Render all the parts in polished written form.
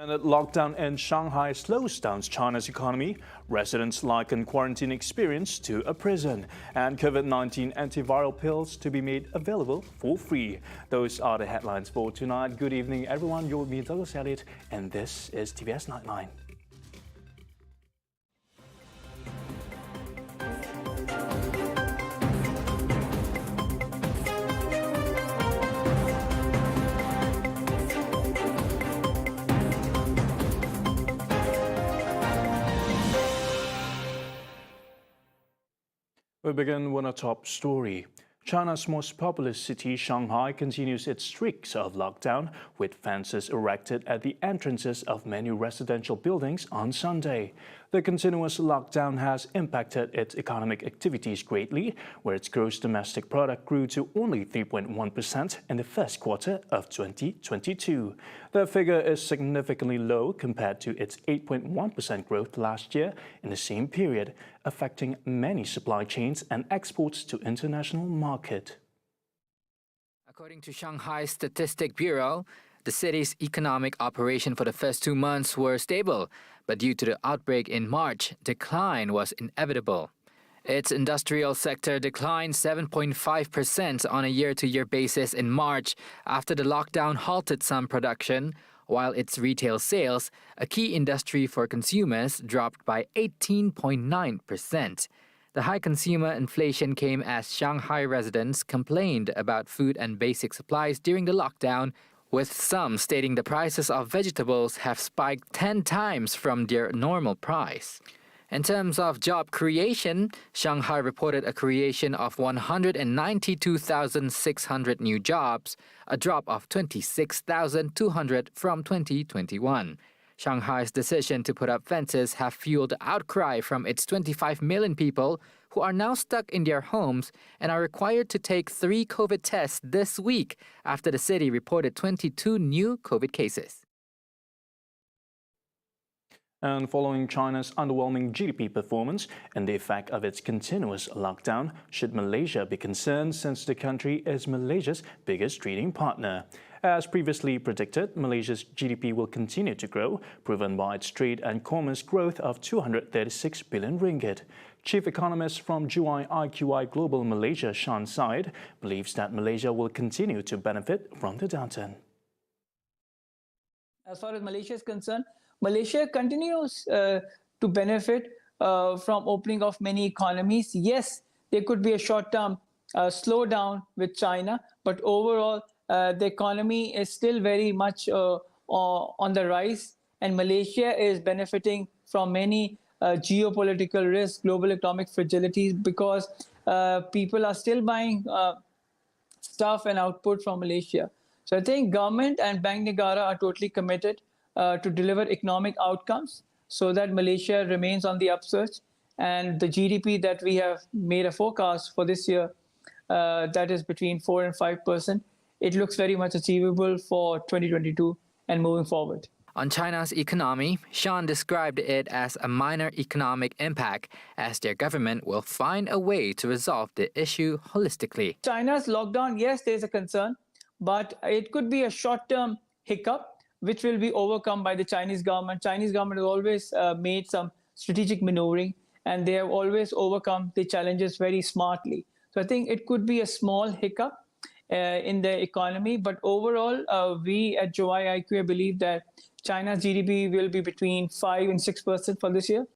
And that lockdown in Shanghai slows down China's economy. Residents liken quarantine experience to a prison. And COVID-19 antiviral pills to be made available for free. Those are the headlines for tonight. Good evening, everyone. You're with me, Douglas Elliott, and this is TVS Nightline. We begin with a top story. China's most populous city, Shanghai, continues its streaks of lockdown, with fences erected at the entrances of many residential buildings on Sunday. The continuous lockdown has impacted its economic activities greatly, where its gross domestic product grew to only 3.1% in the first quarter of 2022. The figure is significantly low compared to its 8.1% growth last year in the same period, affecting many supply chains and exports to international market. According to Shanghai Statistics Bureau, the city's economic operation for the first 2 months were stable, but due to the outbreak in March, decline was inevitable. Its industrial sector declined 7.5% on a year-to-year basis in March after the lockdown halted some production, while its retail sales, a key industry for consumers, dropped by 18.9%. The high consumer inflation came as Shanghai residents complained about food and basic supplies during the lockdown, with some stating the prices of vegetables have spiked 10 times from their normal price. In terms of job creation, Shanghai reported a creation of 192,600 new jobs, a drop of 26,200 from 2021. Shanghai's decision to put up fences have fueled outcry from its 25 million people who are now stuck in their homes and are required to take 3 COVID tests this week after the city reported 22 new COVID cases. And following China's underwhelming GDP performance and the effect of its continuous lockdown, should Malaysia be concerned since the country is Malaysia's biggest trading partner? As previously predicted, Malaysia's GDP will continue to grow, proven by its trade and commerce growth of 236 billion ringgit. Chief economist from JUNAIDI Global Malaysia, SHANGHAI, believes that Malaysia will continue to benefit from the downturn. As far as Malaysia is concerned, Malaysia continues to benefit from opening of many economies. Yes, there could be a short-term slowdown with China, but overall, the economy is still very much on the rise, and Malaysia is benefiting from many geopolitical risks, global economic fragilities, because people are still buying stuff and output from Malaysia. So I think government and Bank Negara are totally committed to deliver economic outcomes so that Malaysia remains on the upsurge, and the GDP that we have made a forecast for this year, that is between 4 and 5%. It looks very much achievable for 2022 and moving forward. On China's economy, Sean described it as a minor economic impact, as their government will find a way to resolve the issue holistically. China's lockdown, yes, there's a concern, but it could be a short-term hiccup, which will be overcome by the Chinese government. Chinese government has always made some strategic maneuvering, and they have always overcome the challenges very smartly. So I think it could be a small hiccup in the economy, but overall, we at JUNAIDI believe that China's GDP will be between 5 and 6% for this year.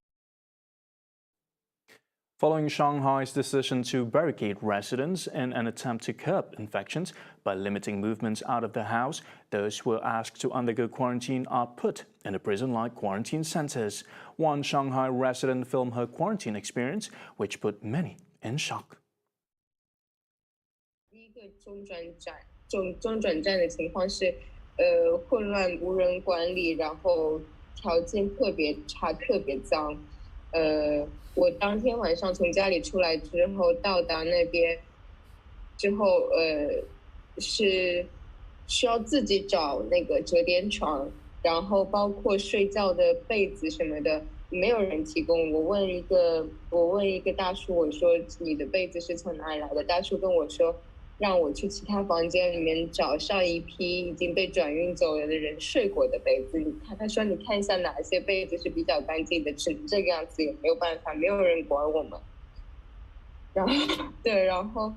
Following Shanghai's decision to barricade residents in an attempt to curb infections by limiting movements out of the house, those who are asked to undergo quarantine are put in a prison-like quarantine centers. One Shanghai resident filmed her quarantine experience, which put many in shock. 第一个中转站的情况是，混乱无人管理，然后条件特别差，特别脏。我当天晚上从家里出来之后，到达那边之后，是需要自己找那个折叠床，然后包括睡觉的被子什么的，没有人提供。我问一个大叔，我说你的被子是从哪里来的？大叔跟我说，让我去其他房间里面找上一批已经被转运走了的人睡过的被子。他说你看一下哪些被子是比较干净的，只能这个样子也没有办法，没有人管我们。然后对，然后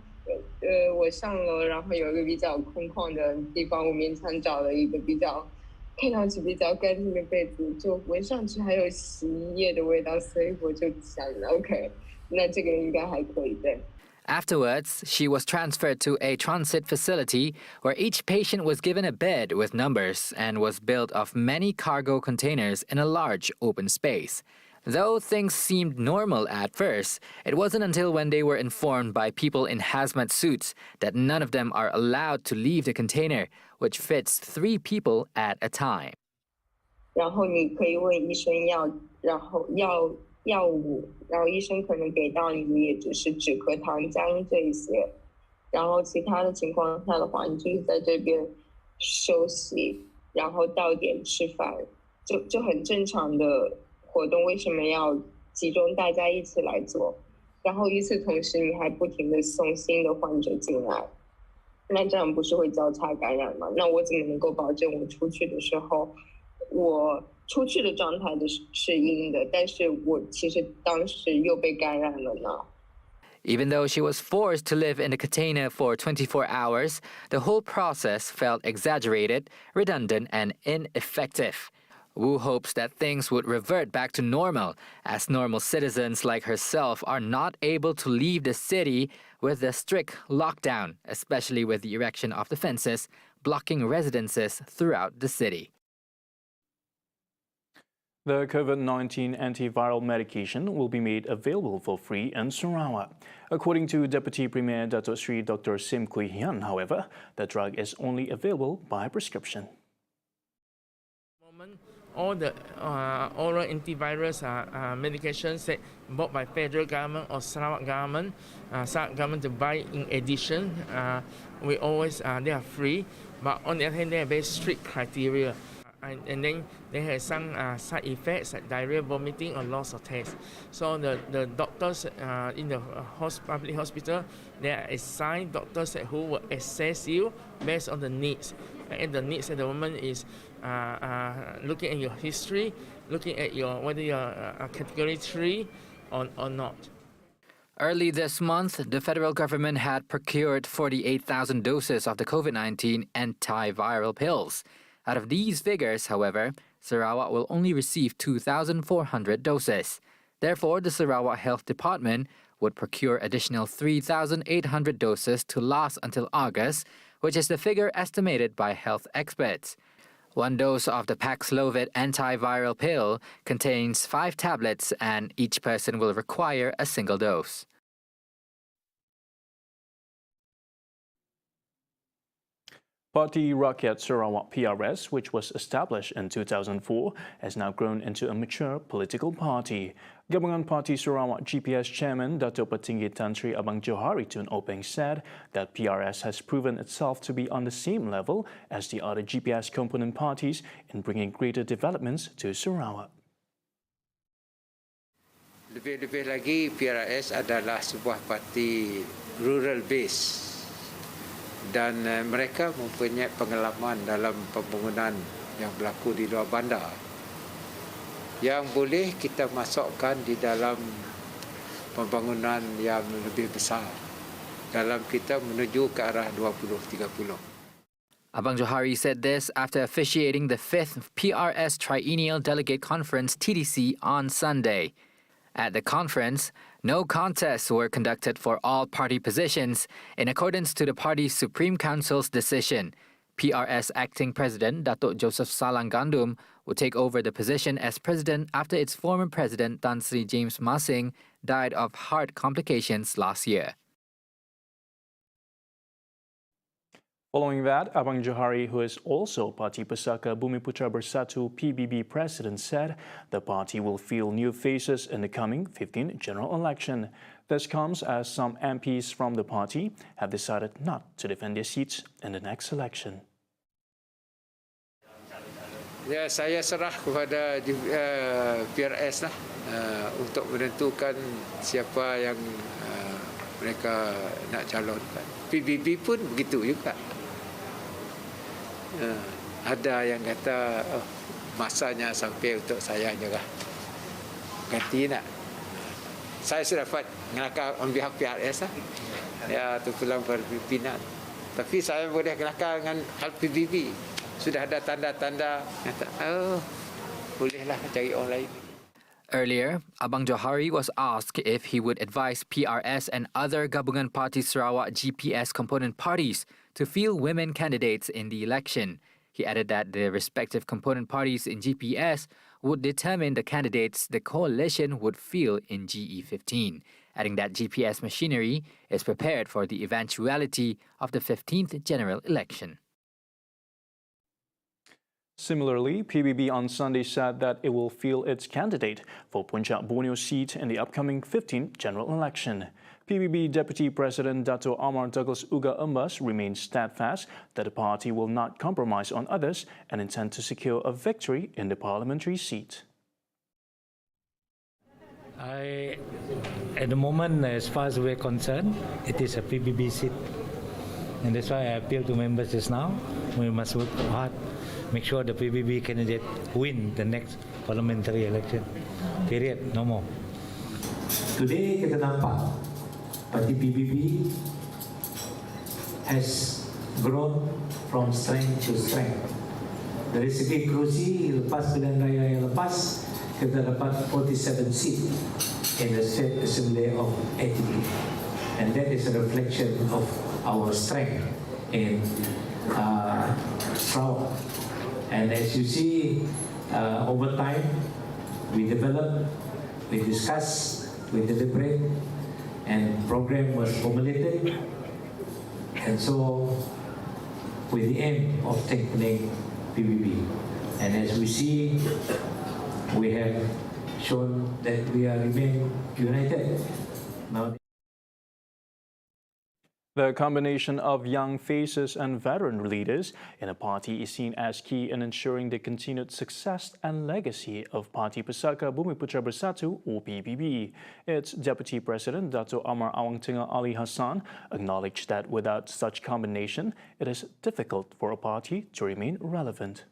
我上楼，然后有一个比较空旷的地方，我勉强找了一个比较看上去比较干净的被子，就闻上去还有洗衣液的味道，所以我就想，OK， 那这个应该还可以，对。Afterwards, she was transferred to a transit facility where each patient was given a bed with numbers and was built of many cargo containers in a large open space. Though things seemed normal at first, it wasn't until when they were informed by people in hazmat suits that none of them are allowed to leave the container, which fits 3 people at a time. 然后你可以问医生然后药物，然后医生可能给到你的也只是止咳糖浆这一些，然后其他的情况下的话，你就是在这边休息，然后到点吃饭，就很正常的活动。为什么要集中大家一起来做？然后与此同时，你还不停的送新的患者进来，那这样不是会交叉感染吗？那我怎么能够保证我出去的时候，我出去的状态是阴的，但是我其实当时又被感染了呢？ Even though she was forced to live in the container for 24 hours, the whole process felt exaggerated, redundant, and ineffective. Wu hopes that things would revert back to normal, as normal citizens like herself are not able to leave the city with the strict lockdown, especially with the erection of the fences blocking residences throughout the city. The COVID-19 antiviral medication will be made available for free in Sarawak. According to Deputy Premier Dato Sri Dr. Sim Kui Hian, however, the drug is only available by prescription. All the oral antivirus medications bought by federal government or Sarawak government to buy in addition, we always they are free, but on the other hand they have very strict criteria. And then they have some side effects like diarrhea, vomiting, or loss of taste. So the doctors in the public hospital, they are assigned doctors who will assess you based on the needs. And the needs at the moment is looking at your history, looking at whether you're category 3 or not. Early this month, the federal government had procured 48,000 doses of the COVID-19 antiviral pills. Out of these figures, however, Sarawak will only receive 2,400 doses. Therefore, the Sarawak Health Department would procure additional 3,800 doses to last until August, which is the figure estimated by health experts. 1 dose of the Paxlovid antiviral pill contains 5 tablets, and each person will require a single dose. Parti Rakyat Sarawak PRS, which was established in 2004, has now grown into a mature political party. Gabungan Parti Sarawak GPS chairman Dato Petinggi Tan Sri Abang Johari Tun Openg said that PRS has proven itself to be on the same level as the other GPS component parties in bringing greater developments to Sarawak. Lebih-lebih lagi PRS adalah sebuah parti rural base. Dan mereka mempunyai pengalaman dalam pembangunan yang berlaku di luar bandar yang boleh kita masukkan di dalam pembangunan yang lebih besar dalam kita menuju ke arah 2030. Abang Johari said this after officiating the 5th PRS Triennial Delegate Conference TDC on Sunday. At the conference, no contests were conducted for all party positions in accordance to the party's Supreme Council's decision. PRS Acting President Datuk Joseph Salang Gandum will take over the position as president after its former president Tan Sri James Masing died of heart complications last year. Following that, Abang Johari, who is also Parti Pusaka Bumiputra Bersatu PBB president, said the party will field new faces in the coming 15th general election. This comes as some MPs from the party have decided not to defend their seats in the next election. Ya, saya serah kepada PRS lah untuk menentukan siapa yang mereka nak calonkan. PBB pun begitu juga. Ada yang kata masanya sampai untuk saya juga ganti nak. Saya sudah dapat ngelakar on behalf PRS lah. Ya, tu pulang berpimpinan. Tapi saya boleh kelakar dengan hal PBB. Sudah ada tanda-tanda kata, bolehlah cari orang lain. Earlier, Abang Johari was asked if he would advise PRS and other Gabungan Parti Sarawak GPS component parties to field women candidates in the election. He added that the respective component parties in GPS would determine the candidates the coalition would field in GE15, adding that GPS machinery is prepared for the eventuality of the 15th general election. Similarly, PBB on Sunday said that it will field its candidate for Puncak Borneo seat in the upcoming 15th general election. PBB Deputy President Dato Amar Douglas Uga Umbas remains steadfast that the party will not compromise on others and intend to secure a victory in the parliamentary seat. At the moment, as far as we're concerned, it is a PBB seat. And that's why I appeal to members just now. We must work hard, make sure the PBB candidate win the next parliamentary election. Period, no more. Today kita nampak parti PBB has grown from strength to strength. Dari segi kerusi, lepas pilihan raya yang lepas, kita dapat 47 seat in the State Assembly of ATP. And that is a reflection of our strength in Sarawak. And as you see, over time, we develop, we discuss, we deliberate, and program was formulated. And so, with the aim of strengthening PBB. And as we see, we have shown that we remain united. Now, the combination of young faces and veteran leaders in a party is seen as key in ensuring the continued success and legacy of Parti Persatuan Bumiputra Bersatu or PBB. Its Deputy President Dato Amar Awang Tengah Ali Hassan acknowledged that without such combination, it is difficult for a party to remain relevant.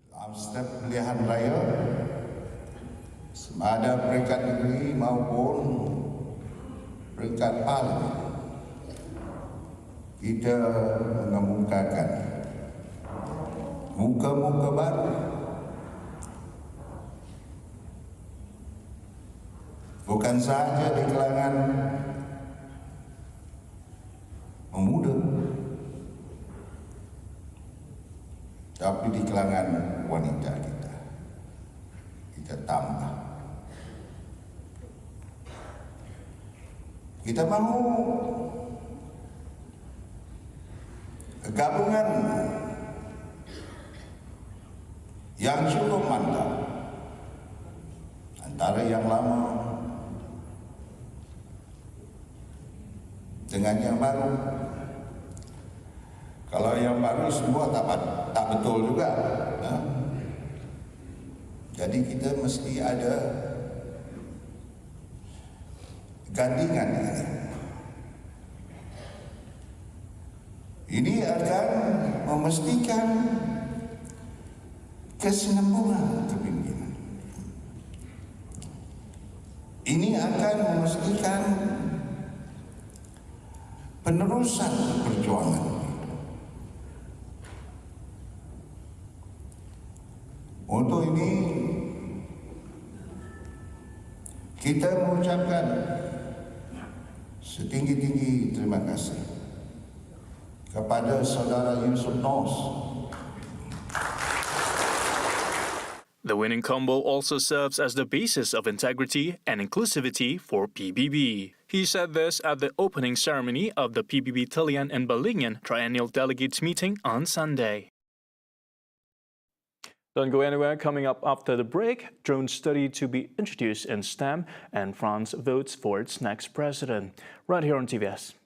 Dalam setiap pilihan raya, sama ada peringkat negeri maupun peringkat parlimen, kita mengemukakan muka-muka baru. Bukan sahaja di kalangan pemuda, tapi di kalangan wanita kita tambah. Kita mahu gabungan yang cukup mantap antara yang lama dengan yang baru. Kalau yang baru semua tak betul juga. Jadi kita mesti ada gandingan ini. Ini akan memastikan kesinambungan kepimpinan. Ini akan memastikan penerusan perjuangan. Untuk ini, kita mengucapkan setinggi-tinggi terima kasih kepada Saudara Yusuf Nos. The winning combo also serves as the basis of integrity and inclusivity for PBB. He said this at the opening ceremony of the PBB Talian and Balingan Triennial Delegates meeting on Sunday. Don't go anywhere. Coming up after the break, drone study to be introduced in STEM, and France votes for its next president. Right here on TVS.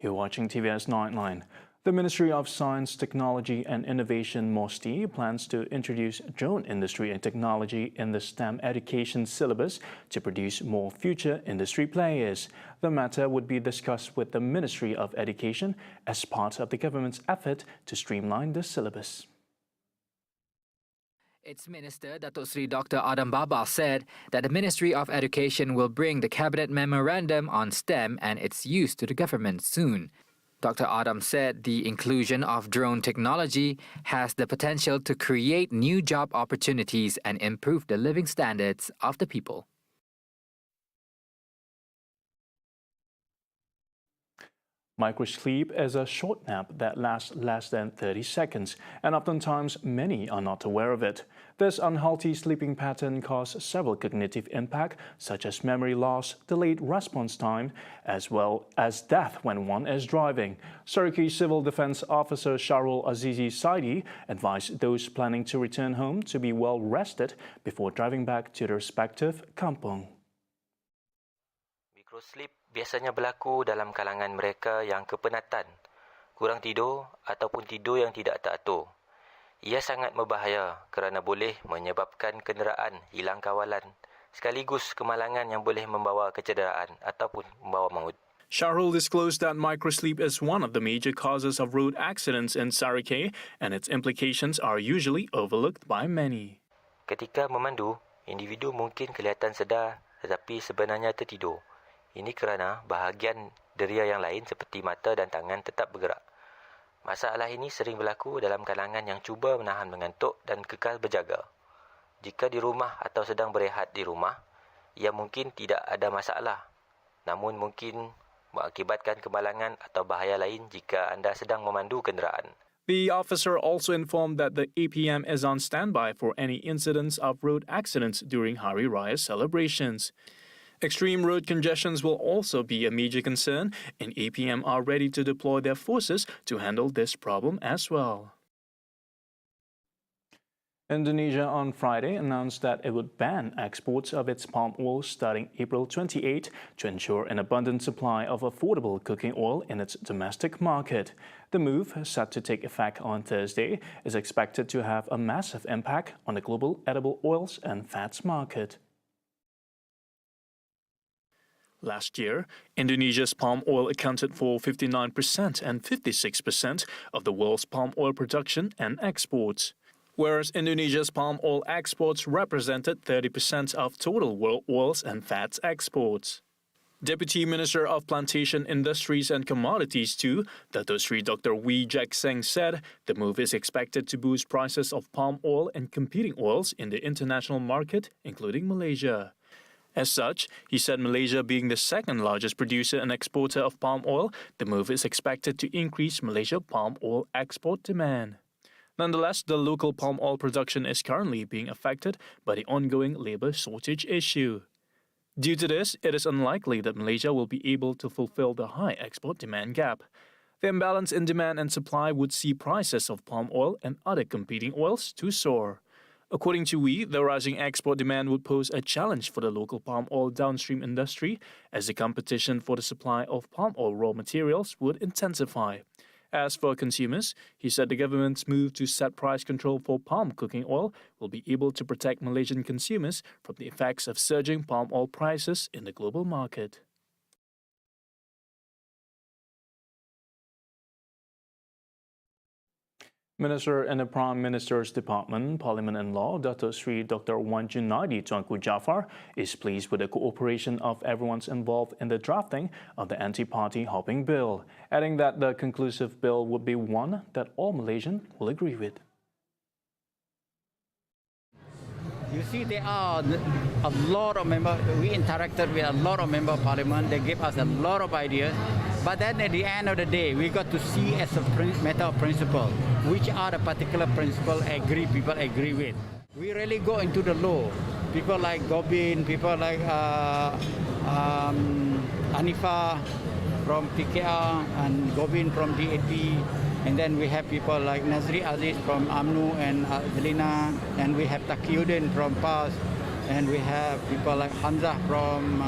You're watching TVS Nightline. The Ministry of Science, Technology and Innovation MOSTI plans to introduce drone industry and technology in the STEM education syllabus to produce more future industry players. The matter would be discussed with the Ministry of Education as part of the government's effort to streamline the syllabus. Its Minister, Dato Sri Dr. Adam Babal, said that the Ministry of Education will bring the Cabinet Memorandum on STEM and its use to the government soon. Dr. Adam said the inclusion of drone technology has the potential to create new job opportunities and improve the living standards of the people. MICROSLEEP is a short nap that lasts less than 30 seconds, and oftentimes many are not aware of it. This unhealthy sleeping pattern causes several cognitive impacts, such as memory loss, delayed response time, as well as death when one is driving. Surrey Civil Defense Officer Shahrul Azizi Saidi advised those planning to return home to be well rested before driving back to their respective kampung. Microsleep biasanya berlaku dalam kalangan mereka yang kepenatan, kurang tidur ataupun tidur yang tidak teratur. Ia sangat berbahaya kerana boleh menyebabkan kenderaan hilang kawalan sekaligus kemalangan yang boleh membawa kecederaan ataupun membawa maut. Shahrul disclosed that microsleep is one of the major causes of road accidents in Surrey, and its implications are usually overlooked by many. Ketika memandu, individu mungkin kelihatan sedar tetapi sebenarnya tertidur. Ini kerana bahagian deria yang lain seperti mata dan tangan tetap bergerak. Masalah ini sering berlaku dalam kalangan yang cuba menahan mengantuk dan kekal berjaga. Jika di rumah atau sedang berehat di rumah, ia mungkin tidak ada masalah. Namun mungkin mengakibatkan kemalangan atau bahaya lain jika anda sedang memandu kenderaan. The officer also informed that the APM is on standby for any incidents of road accidents during Hari Raya celebrations. Extreme road congestions will also be a major concern, and APM are ready to deploy their forces to handle this problem as well. Indonesia on Friday announced that it would ban exports of its palm oil starting April 28 to ensure an abundant supply of affordable cooking oil in its domestic market. The move, set to take effect on Thursday, is expected to have a massive impact on the global edible oils and fats market. Last year, Indonesia's palm oil accounted for 59% and 56% of the world's palm oil production and exports, whereas Indonesia's palm oil exports represented 30% of total world oils and fats exports. Deputy Minister of Plantation Industries and Commodities too, Dato Sri Dr. Wee Jack Seng said the move is expected to boost prices of palm oil and competing oils in the international market, including Malaysia. As such, he said Malaysia being the second largest producer and exporter of palm oil, the move is expected to increase Malaysia palm oil export demand. Nonetheless, the local palm oil production is currently being affected by the ongoing labour shortage issue. Due to this, it is unlikely that Malaysia will be able to fulfill the high export demand gap. The imbalance in demand and supply would see prices of palm oil and other competing oils to soar. According to Wee, the rising export demand would pose a challenge for the local palm oil downstream industry as the competition for the supply of palm oil raw materials would intensify. As for consumers, he said the government's move to set price control for palm cooking oil will be able to protect Malaysian consumers from the effects of surging palm oil prices in the global market. Minister in the Prime Minister's Department, Parliament and Law, Dato Sri Dr. JUNAIDI TUANKU JAAFAR, is pleased with the cooperation of everyone involved in the drafting of the anti-party hopping bill, adding that the conclusive bill would be one that all Malaysians will agree with. You see, there are a lot of members. We interacted with a lot of members of parliament. They gave us a lot of ideas. But then at the end of the day, we got to see as a matter of principle, which are the particular principle people agree with. We really go into the law. People like Gobin, people like Hanifa from PKR and Gobin from DAP. And then we have people like Nazri Aziz from UMNO and Adelina. And we have Takiuddin from PAS. And we have people like Hamzah from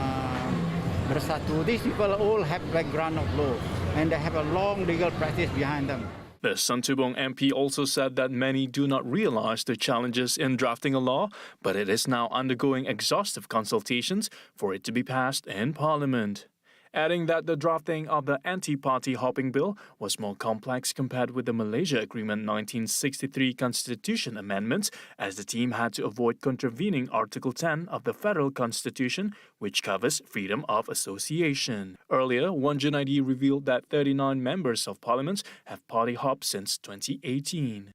Bersatu. These people all have background of law. and they have a long legal practice behind them. The Santubong MP also said that many do not realize the challenges in drafting a law, but it is now undergoing exhaustive consultations for it to be passed in Parliament. Adding that the drafting of the anti-party hopping bill was more complex compared with the Malaysia Agreement 1963 Constitution amendments, as the team had to avoid contravening Article 10 of the Federal Constitution, which covers freedom of association. Earlier, JUNAIDI revealed that 39 members of parliament have party hopped since 2018.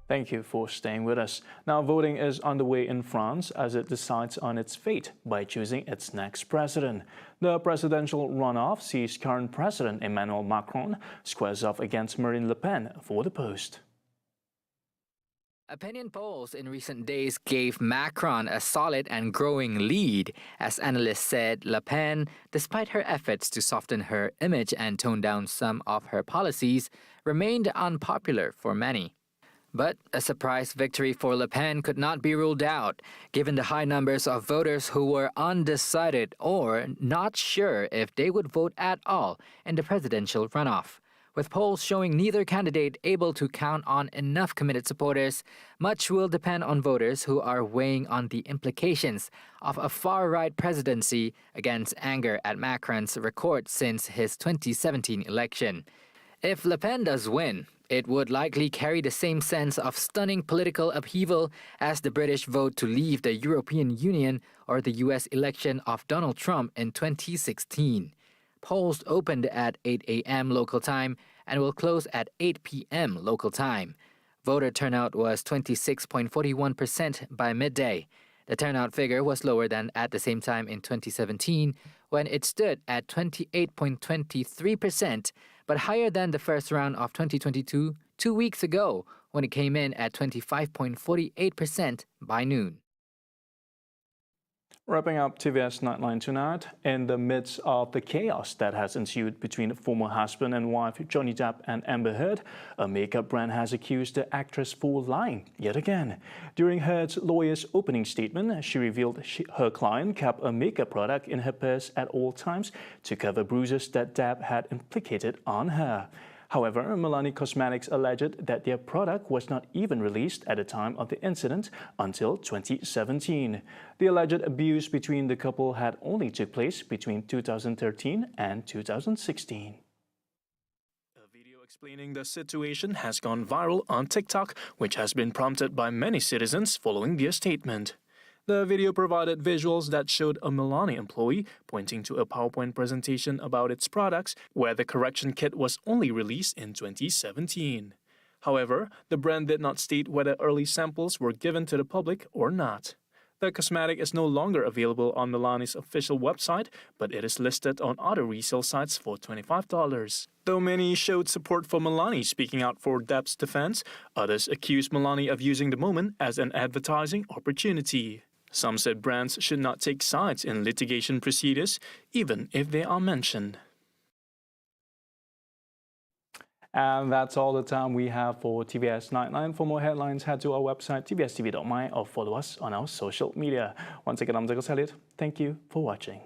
Thank you for staying with us. Now, voting is underway in France as it decides on its fate by choosing its next president. The presidential runoff sees current President Emmanuel Macron squares off against Marine Le Pen for the post. Opinion polls in recent days gave Macron a solid and growing lead. As analysts said, Le Pen, despite her efforts to soften her image and tone down some of her policies, remained unpopular for many. But a surprise victory for Le Pen could not be ruled out, given the high numbers of voters who were undecided or not sure if they would vote at all in the presidential runoff. With polls showing neither candidate able to count on enough committed supporters, much will depend on voters who are weighing on the implications of a far-right presidency against anger at Macron's record since his 2017 election. If Le Pen does win, it would likely carry the same sense of stunning political upheaval as the British vote to leave the European Union or the US election of Donald Trump in 2016. Polls opened at 8 a.m. local time and will close at 8 p.m. local time. Voter turnout was 26.41% by midday. The turnout figure was lower than at the same time in 2017, when it stood at 28.23%, but higher than the first round of 2022 2 weeks ago, when it came in at 25.48% by noon. Wrapping up TVS Nightline tonight, in the midst of the chaos that has ensued between former husband and wife Johnny Depp and Amber Heard, a makeup brand has accused the actress for lying yet again. During Heard's lawyer's opening statement, she revealed her client kept a makeup product in her purse at all times to cover bruises that Depp had implicated on her. However, Milani Cosmetics alleged that their product was not even released at the time of the incident until 2017. The alleged abuse between the couple had only took place between 2013 and 2016. A video explaining the situation has gone viral on TikTok, which has been prompted by many citizens following their statement. The video provided visuals that showed a Milani employee pointing to a PowerPoint presentation about its products, where the correction kit was only released in 2017. However, the brand did not state whether early samples were given to the public or not. The cosmetic is no longer available on Milani's official website, but it is listed on other resale sites for $25. Though many showed support for Milani speaking out for Depp's defense, others accused Milani of using the moment as an advertising opportunity. Some said brands should not take sides in litigation proceedings, even if they are mentioned. And that's all the time we have for TVS Nightline. For more headlines, head to our website, TVSTVMY, or follow us on our social media. Once again, I'm Douglas Elliott. Thank you for watching.